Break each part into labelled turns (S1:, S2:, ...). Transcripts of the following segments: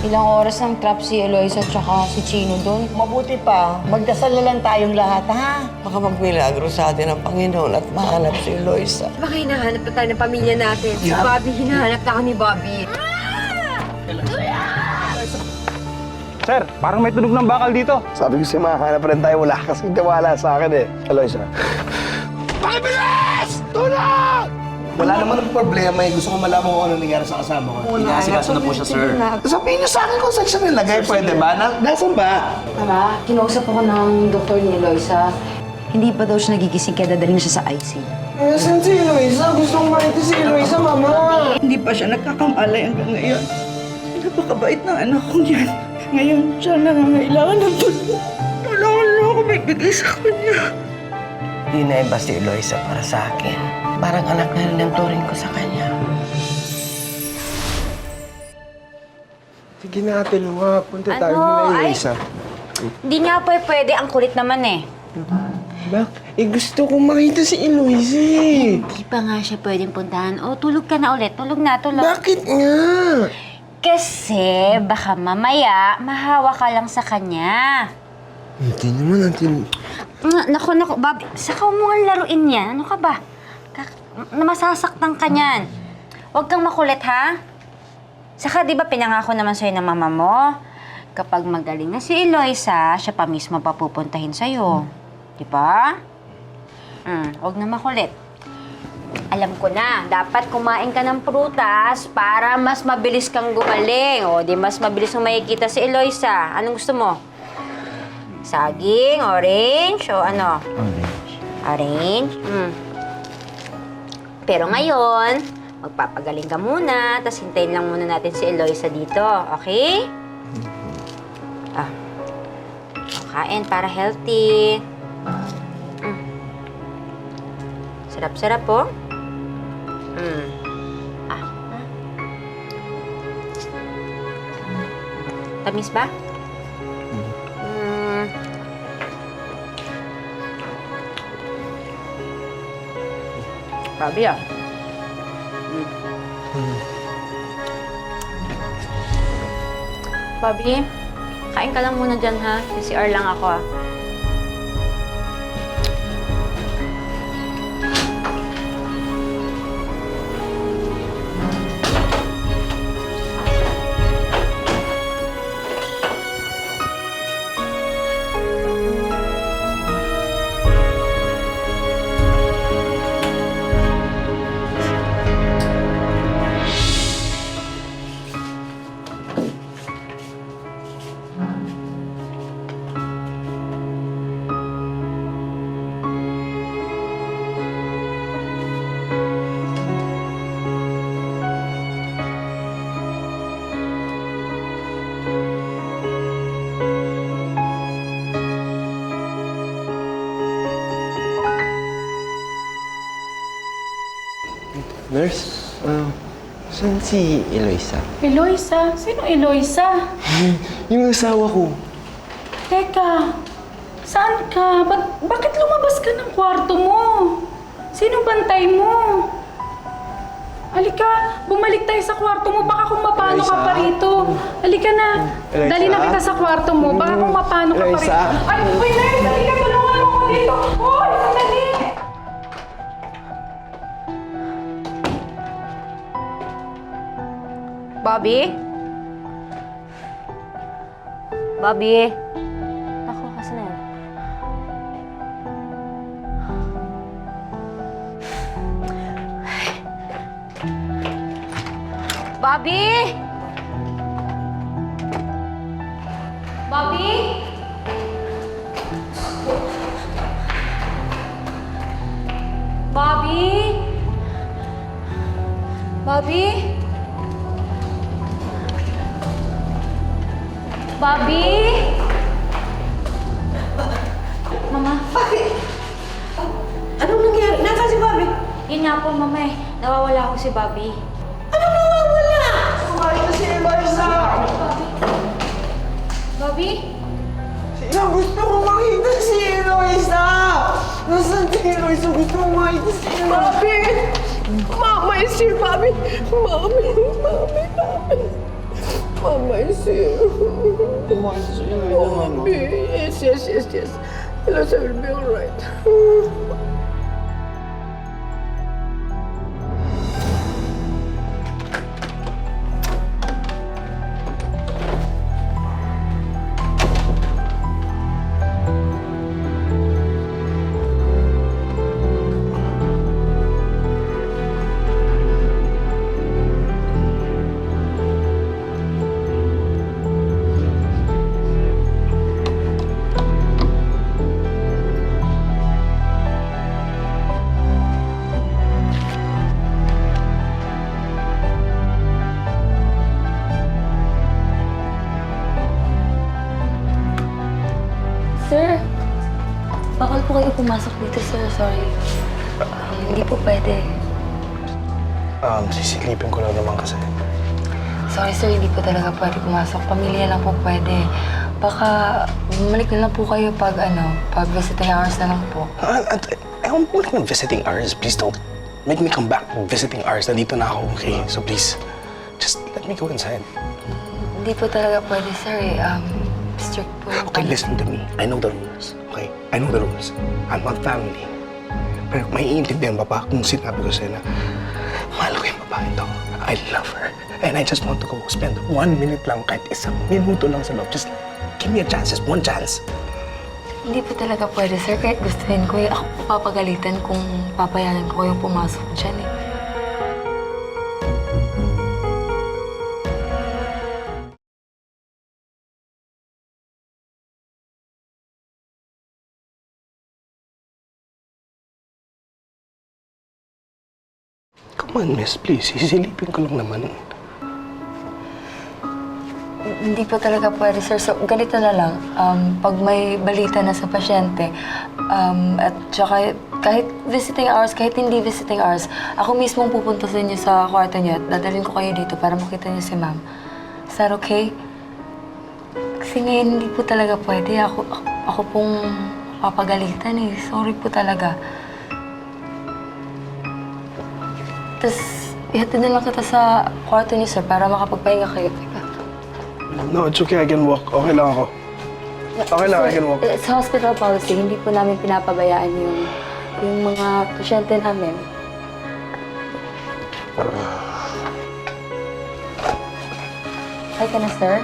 S1: Ilang oras ng trap si Eloisa tsaka si Chino doon.
S2: Mabuti pa, magdasal na lang tayong lahat, ha?
S3: Baka magmilagro sa atin ang Panginoon at mahanap si Eloisa.
S4: Baka hinahanap na tayo ng pamilya natin. Si Bobby, hinahanap na ako ni Bobby.
S5: Sir, parang may tunog ng bakal dito.
S6: Sabi ko siya, mahanap rin tayo. Wala kasing tiwala sa akin eh. Eloisa. Pabilis! Tulong! Wala naman ang problema eh. Gusto ko malaman kung ano nangyari sa kasama ko.
S7: Inaasikaso na po siya, sir.
S6: Sabihin niyo sa akin kung saan siya nilagay. Pwede ba? Nasaan ba?
S1: Mama, kinausap ako ng doktor ni Eloisa. Hindi pa daw siya nagigising kaya dadalhin siya sa IC.
S6: Nasaan si Eloisa? Gusto kong makita si Eloisa, mama.
S3: Hindi pa siya nagkakamalay hanggang ngayon. Napakabait ng anak kong yan. Ngayon siya nangangailangan ng tulong. Tulungan mo ako magbigay sa kanya. Di na iba si Eloisa para sa akin. Parang anak na rin ang turing ko sa kanya.
S6: Sige na, ate Lua. Punta tayo na Eloisa.
S1: Hindi nga po pwede. Ang kulit naman eh.
S6: Bak, gusto kong makita si Eloisa eh.
S1: Hindi pa nga siya pwedeng puntahan. O, tulog ka na ulit. Tulog na, tulog.
S6: Bakit nga?
S1: Kasi baka mamaya mahawa ka lang sa kanya.
S6: Hindi naman, ate.
S1: Naku, Bob. Saka mo nga laruin yan. Ano ka ba? Masasaktan ka niyan. Huwag kang makulit, ha? Saka, di ba pinangako naman sa'yo ng mama mo? Kapag magaling na si Eloisa, siya pa mismo papupuntahin sa'yo. Di ba? Huwag na makulit. Alam ko na, dapat kumain ka ng prutas para mas mabilis kang gumaling. O, di mas mabilis mong makikita si Eloisa. Anong gusto mo? Saging, orange, o ano?
S7: Orange.
S1: Orange? Pero ngayon, magpapagaling ka muna, tapos hintayin lang muna natin si Eloisa dito, okay? Kain para healthy. Sarap-sarap po. Tamis ba? Sabi ah. Bobby, kain ka lang muna dyan ha. CR lang ako ah.
S6: Nurse, saan si Eloisa?
S8: Eloisa? Sino Eloisa?
S6: Yung asawa ko.
S8: Teka, saan ka? Bakit lumabas ka ng kwarto mo? Sino bantay mo? Halika, bumalik tayo sa kwarto mo. Baka kung mapano ka pa rito. Halika na.
S6: Eloisa?
S8: Dali na kita sa kwarto mo. Baka kung mapano ka pa rito.
S6: Eloisa?
S8: Ay, uy, nurse! Halika, tulungan mo ko dito. Uy, sandali!
S1: Bobby? Bobby? Ako, kasi na yan. Bobby? Bobby? Bobby? Bobby? Bobby? Mama?
S4: Bakit? Anong nangyari? Nasaan si Bobby?
S1: Yun nga po, Mama eh. Nawawala ko si Bobby.
S4: Anong nawawala?
S6: Kumain si Eloisa!
S1: Bobby?
S6: Gusto kong makita si Eloisa! Nasaan si Eloisa? Gusto kong makita si Eloisa!
S4: Bobby! Mama, si Bobby! Mami!
S3: Mama is here. Mama. Yes. Eloisa will be alright.
S8: Sir, bawal po kayo pumasok dito, sir. Sorry. Hindi po pwede.
S5: Sisilipin ko lang naman kasi.
S8: Sorry, sir. Hindi po talaga pwede pumasok. Pamilya lang po pwede. Baka bumalik na lang po kayo pag visiting hours na lang po.
S5: I don't want ng visiting hours. Please don't make me come back visiting hours. Nandito na ako, okay? So please, just let me go inside.
S8: Hindi po talaga pwede, sir. Strict po.
S5: Okay, listen to me. I know the rules, okay? I know the rules. I'm not family. Pero may iintindihan pa kung sinabi ko sa'yo na mahal ko yung babae to. I love her. And I just want to go spend 1 minute lang, kahit isang minuto lang sa loob. Just give me a chance, just one chance.
S8: Hindi po talaga pwede, sir. Kahit gustuhin ko, ako po papagalitan kung papayagan ko kayong pumasok dyan, eh.
S5: Come on, miss, please. Sisilipin ko lang naman.
S8: Hindi po talaga pwede, sir. So, ganito na lang. Pag may balita na sa pasyente, at saka kahit visiting hours, kahit hindi visiting hours, ako mismo pupunta sa inyo sa kwarto niyo at dadalhin ko kayo dito para makita niyo si ma'am. Is that okay? Kasi ngayon hindi po talaga pwede. Ako pong papagalitan eh. Sorry po talaga. Tapos, ihatid na lang kita sa kwarto niyo, sir, para makapagpahinga kayo.
S5: No, it's okay. I can walk. Okay lang ako. Okay lang, I can walk.
S8: Sa hospital policy, hindi po namin pinapabayaan yung mga pasyente namin. Hi ka na, sir.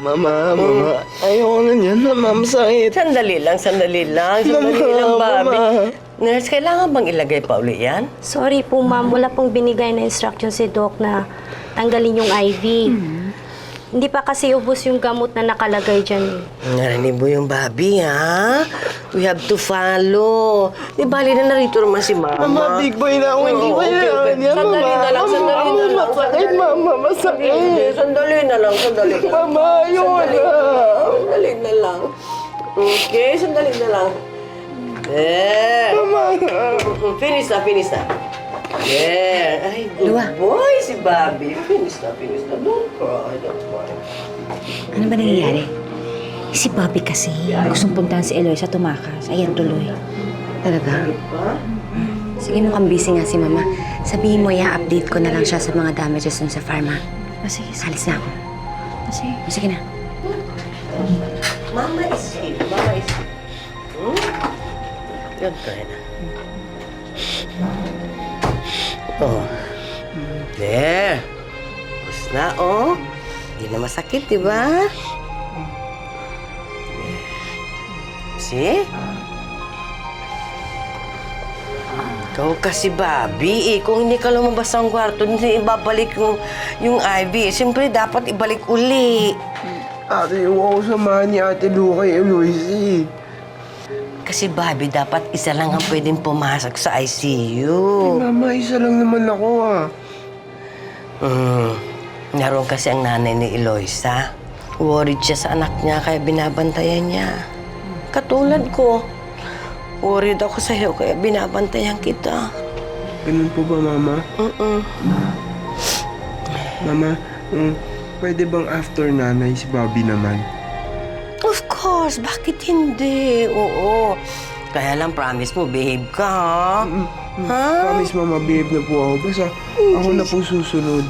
S3: Mama. Ayoko na yan, mama. Sakit.
S2: Sandali lang, Sandali lang, Bobby. Nurse, kailangan bang ilagay pa uli yan?
S7: Sorry po, ma'am. Wala pong binigay na instruction si Doc na tanggalin yung IV. Hindi pa kasi ubos yung gamot na nakalagay dyan.
S2: Narinig mo yung Bobby, ha? We have to follow. Di bali na narito naman si Mama.
S3: Mama, big boy na ako. Hindi ko kailangan yan, mama.
S2: Sandali na lang.
S3: Masakit, mama. Masakit.
S2: Sandali na lang.
S3: Mama, ayoko na.
S2: Sandali na lang. Okay, sandali na lang.
S3: Mama.
S2: Finish na. Yeah. Ay, good boy si Bobby. Finish na. Don't cry.
S1: Ano ba nangyayari? Si Bobby kasi, gustong puntahan si Eloisa tumakas. Ayan, tuloy.
S9: Talaga? Sige, mukhang busy nga si Mama. Sabihin mo, i-update ko na lang siya sa mga damages dun sa pharma.
S1: Sige.
S9: Alis na ako. Sige na.
S2: Mama is here. Good ka na. Oh. There. Tapos na, oh. Hindi na masakit, di ba? See? Ikaw kasi, Bobby, kung hindi ka lumabas ng kwarto, hindi ibabalik yung IV. Siyempre, dapat ibalik uli.
S3: Ate, huwag ako samahan ni Ate Lu kay Eloise.
S2: Kasi, Bobby, dapat isa lang ang pwedeng pumasok sa ICU.
S3: Mama, isa lang naman ako,
S2: Naroon kasi ang nanay ni Eloisa. Worried siya sa anak niya, kaya binabantayan niya. Katulad ko. Worried ako sa'yo, kaya binabantayan kita.
S3: Ganun po ba, Mama? Mama, pwede bang after nanay si Bobby naman?
S2: Of course, bakit hindi? Oo. Kaya lang, promise mo, behave ka, ha? Ha?
S6: Promise, Mama, behave na po ako. Basta ako na po susunod.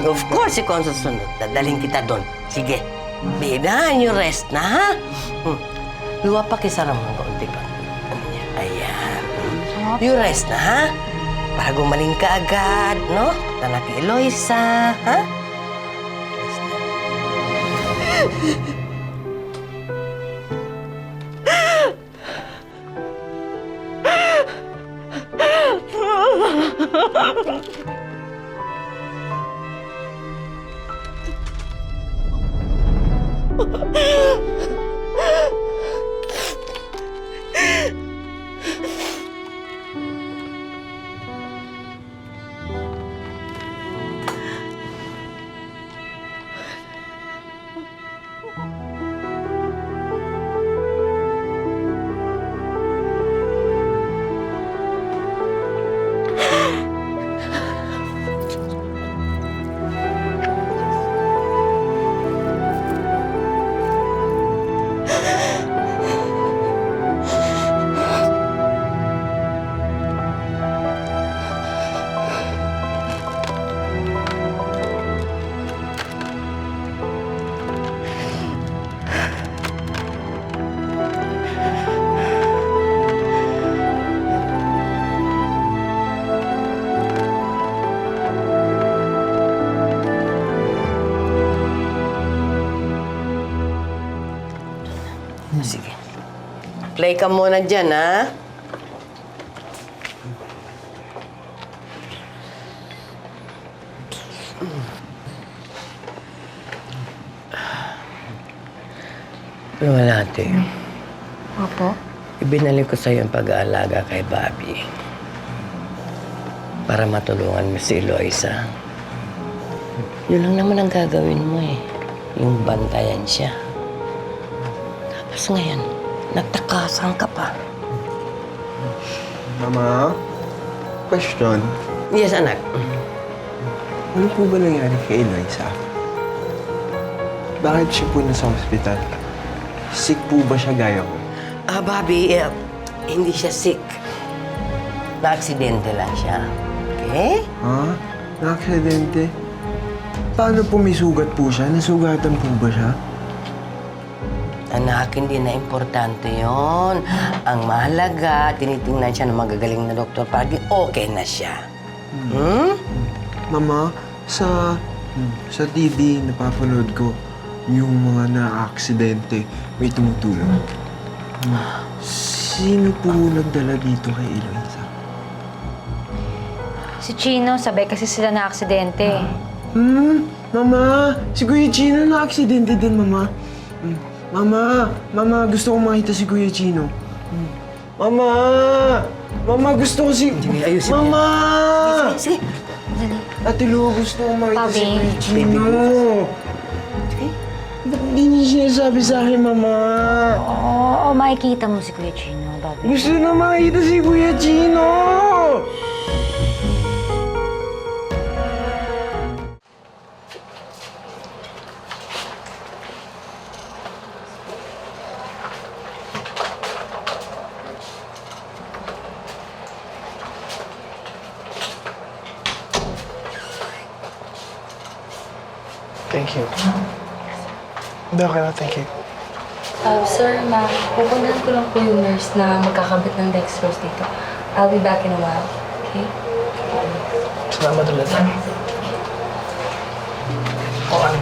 S2: Of course, ikaw ang susunod. Dadalhin kita doon. Sige. Behave na, yung rest na, ha? Luwa pa kisara mo ng kaunti pa. Ano niya? Ayan. You rest na, ha? Para gumaling ka agad, no? Punta na kay Eloisa, ha? Rest na. Sige. Play ka muna dyan, ha? Wala, ate.
S8: Opo?
S2: Ibinalik ko sa'yo ang pag-aalaga kay Bobby. Para matulungan mo si Eloisa. Yun lang naman ang gagawin mo, eh. Yung bantayan siya. Tapos ngayon, nagtakasan ka pa.
S6: Mama, question.
S2: Yes, anak.
S6: Ano po ba nangyari kay Eloisa? Bakit siya po nasa hospital? Sick po ba siya gaya ko?
S2: Bobby, hindi siya sick. Na-aksidente lang siya. Okay?
S6: Ha? Na-aksidente? Paano po may sugat po siya? Nasugatan po ba siya?
S2: Anak, hindi na importante yon. Ang mahalaga, tinitingnan siya ng magagaling na doktor para okay na siya.
S6: Mama, sa TV, napapanood ko yung mga na-aksidente may tumutulong. Sino po nagdala dito kay Eloisa?
S1: Si Chino, sabay kasi sila na aksidente.
S6: Mama, si Kuya Chino na-aksidente din, Mama. Mama, gusto kong makita si Kuya Chino. Mama, gusto ko si...
S2: Sige, ayusin mo
S6: Mama!
S2: Sige.
S6: Ate Lu, gusto kong makita si
S1: Bobby.
S6: Kuya Chino. Ba't di niyo sinasabi sa akin, Mama?
S1: Oo, makikita mo si Kuya Chino, Bobby.
S6: Gusto na makita si Kuya Chino!
S5: Thank you. Hindi, okay na. Thank you.
S8: Sir, ma'am, pupuntahan ko lang po yung nurse na magkakabit ng dextrose dito. I'll be back in a while, okay?
S5: Salamat ulit. O ano?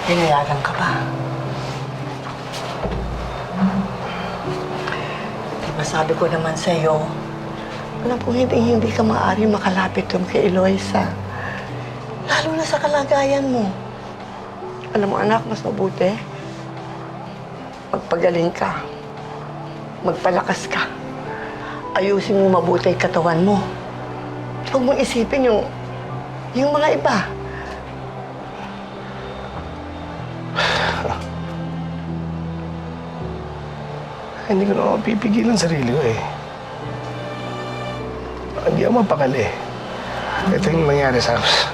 S5: Pinayagan ka ba?
S10: Diba sabi ko naman sa'yo, alam ko hindi ka maaari makalapit doon kay Eloisa. Lalo na sa kalagayan mo. Alam mo anak, mas mabuti. Magpagaling ka. Magpalakas ka. Ayusin mo mabuti ang katawan mo. Huwag mong isipin yung mga iba.
S5: Hindi ko na mapipigilan sarili ko eh. Hindi ako mapakali. Ito yung nangyari sa house.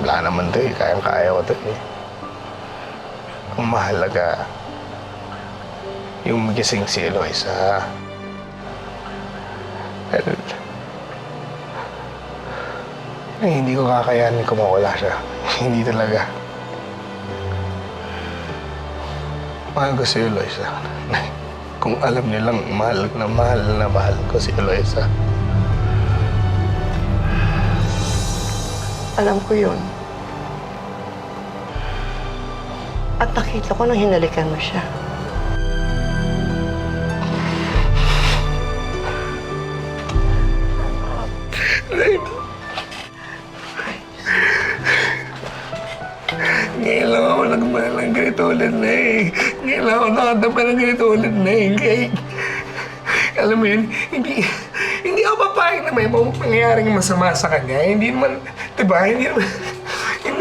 S5: Wala naman to eh. Kayang-kaya ko to eh. Ang mahalaga, yung magising si Eloisa. Hindi ko kakayanin kung mawala siya. Hindi talaga. Mahal ko si Eloisa. Kung alam nilang mahal ko si Eloisa.
S10: Alam ko yun. At nakita ko nang hinalikan mo siya.
S5: Ngayon lang ako nagmahal ng ganito ulit na eh. Ngayon lang ako nakatapa ng ganito ulit na eh. Kaya, alam mo yun, hindi ako papayag na may mangyayaring masama sa kanya. Hindi naman, diba? Hindi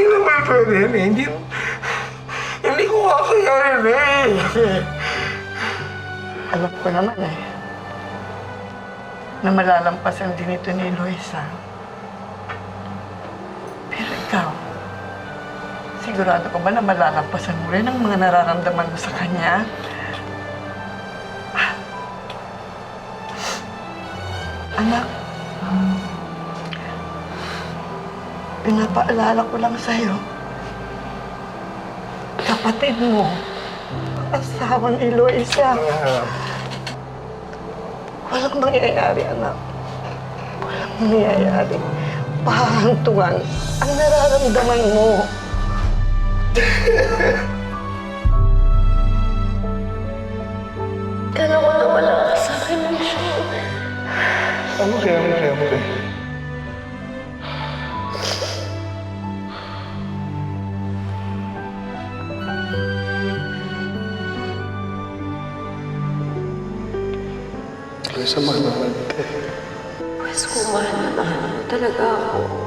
S5: naman pwede yun eh. Hindi ko kakayanin eh.
S10: Alam ko naman eh, na malalampasan din ito ni Eloisa. Pero ikaw, sigurado ka ba na malalampasan mo rin ang mga nararamdaman mo sa kanya? Anak, pinapaalala ko lang sa'yo, kapatid mo, asawang Eloisa. Walang mangyayari, anak. Walang mangyayari. Pahantungan ang nararamdaman mo. Kala ko na wala ka sa akin.
S5: Ano kaya? Eloisa, mahal na mahal kita eh.
S8: Pwes ko, mahal na mahal mo talaga ako.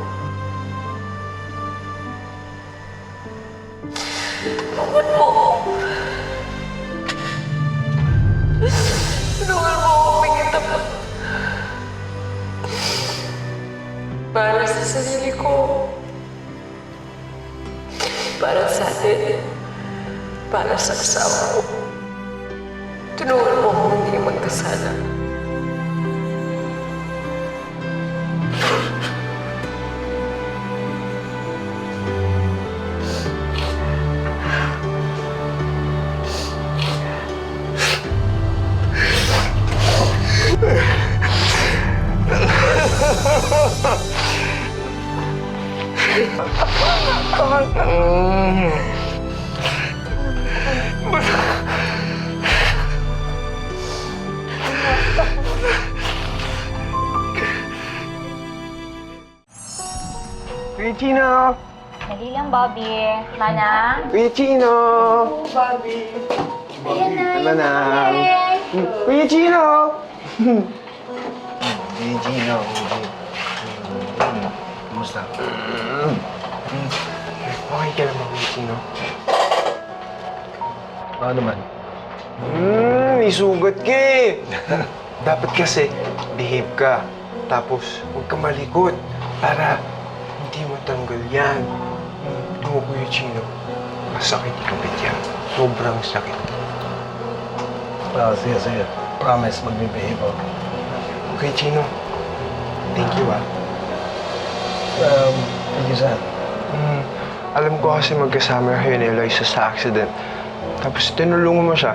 S8: Tulungan mo ako. Tulungan mo ako maging tapat. Para sa sarili ko. Para sa atin. Para sa asawa ko. Tulungan mo ako hindi magkasala.
S6: Kuya Chino!
S1: Dali lang, Bobby. Mana?
S6: Kuya Chino! Bobby! Ano na? Kuya Chino! Kuya Chino!
S5: Kumusta?
S6: Okay ka naman, Kuya Chino?
S5: Ano naman?
S6: May sugat ka eh! Dapat kasi, behave ka. Tapos, huwag ka malikot para hindi matanggal yan. Alam mo, Kuya Chino, masakit ikabit yan. Sobrang sakit.
S5: Sige. Promise, mag-behave ako.
S6: Okay, Chino. Thank you, ah.
S5: Thank you, sir.
S6: Alam ko kasi magkasama kayo ni Eloisa sa accident. Tapos tinulungan mo siya.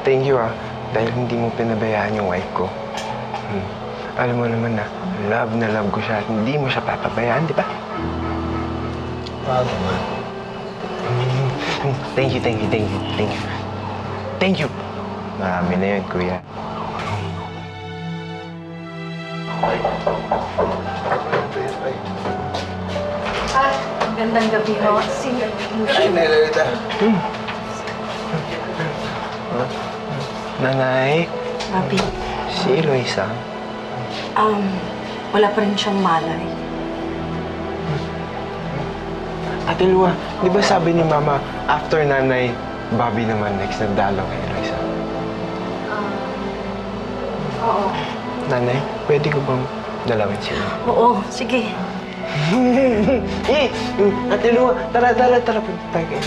S6: Thank you, ah. Dahil hindi mo pinabayaan yung wife ko. Alam mo naman na love ko siya at hindi mo siya papabayaan, di ba?
S5: Paano ba?
S6: Thank you. Thank you. Marami na yun, kuya.
S7: Magandang gabi ho.
S5: Ay, Nelita.
S6: Nanay,
S7: Bobby,
S6: si Eloisa.
S7: wala pa rin siyang malay.
S6: Ate Lua, di ba sabi ni Mama, after nanay, Bobby naman next na dalaw kay Eloisa?
S7: Oo.
S6: Nanay, pwede ko bang dalawin sila?
S7: Oo, sige.
S6: Ate Lua, tara, punta tayo kayo.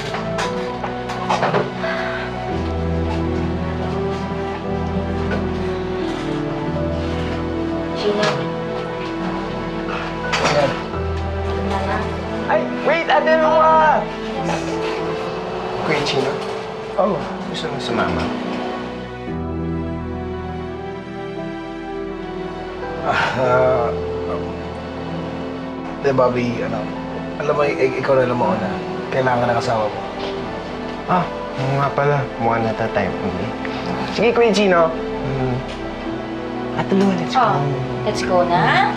S6: si Mama.
S5: Bobby, alam mo, ikaw na lang mauna. Kailangan ng asawa mo.
S6: Oo nga pala. Mukha nata time. Sige, Kuya Gino. At tulungan, let's go.
S1: Let's go na.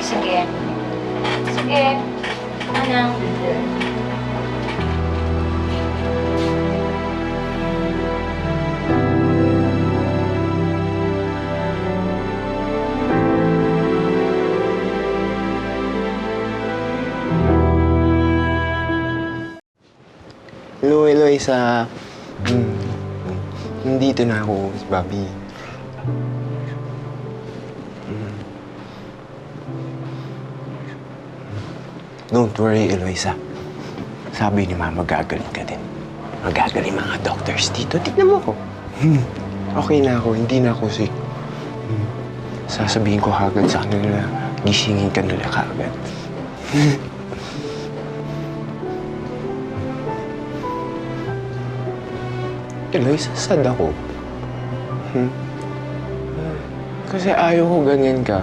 S1: Sige. Sige. Anang.
S6: Hello, Eloisa. Nandito na ako, Bobby. Don't worry, Eloisa. Sabi ni Mama, gagaling ka din. Magagaling mga doctors dito. Tignan mo ko. Okay na ako. Hindi na ako sick. Sasabihin ko agad sa kanila na gisingin ka nila kaagad. Eloisa, sad ako. Kasi ayaw ko ganyan ka.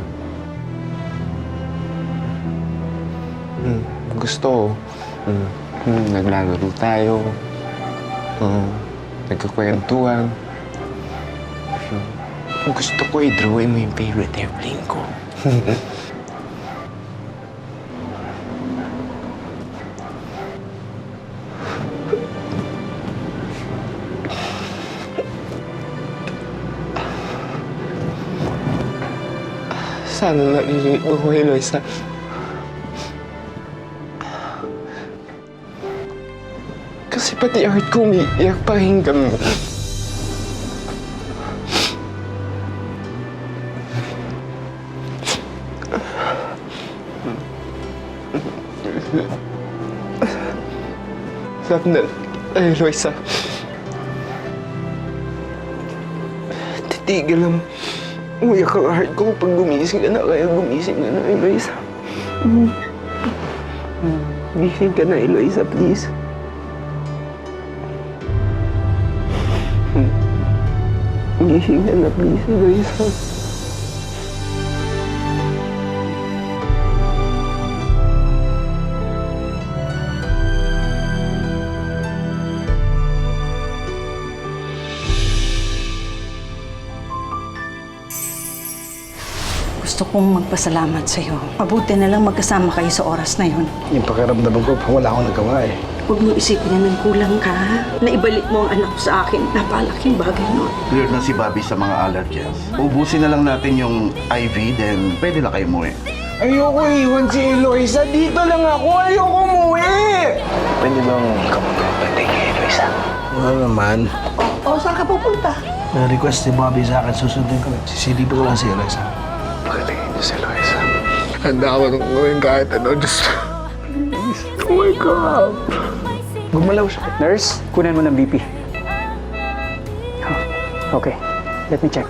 S6: Gusto ko, naglalaro tayo. Nagkakwentuhan. Gusto ko i-drawin mo yung favorite airplane ko. Sana narinig mo ko, Eloisa. Kasi pati heart ko umiiyak pakinggan mo. Sabi na, Eloisa. Titigil lang. Umiyak ang heart ko pag gumising ka na. Kaya gumising ka na, Eloisa. Gising ka na, Eloisa, please. Gising ka na, please, Eloisa.
S3: Gusto kong magpasalamat sa'yo. Mabuti na lang magkasama kayo sa oras na yun.
S5: Yung pakiramdaman ko, wala akong nagawa eh.
S3: Huwag mo isipin na nang kulang ka. Naibalik mo ang anak ko sa akin. Napalaking bagay nun.
S11: Clear na si Bobby sa mga allergens. Ubusin na lang natin yung IV, then pwede na kayo umuwi.
S6: Ayoko iwan si Eloisa. Dito lang ako. Ayoko umuwi.
S5: Pwede bang ikaw magpapatay kay Eloisa? Wala naman.
S10: O, saan ka pupunta?
S5: Request ni Bobby sa akin, susundin ko. Sisilipin ko lang si Eloisa.
S6: Pagatingin niyo si Eloisa. Handa ako nung gawin kahit ano. Just please. Oh my God.
S5: Gumalaw siya.
S12: Nurse, kunan mo ng BP. Okay, let me check.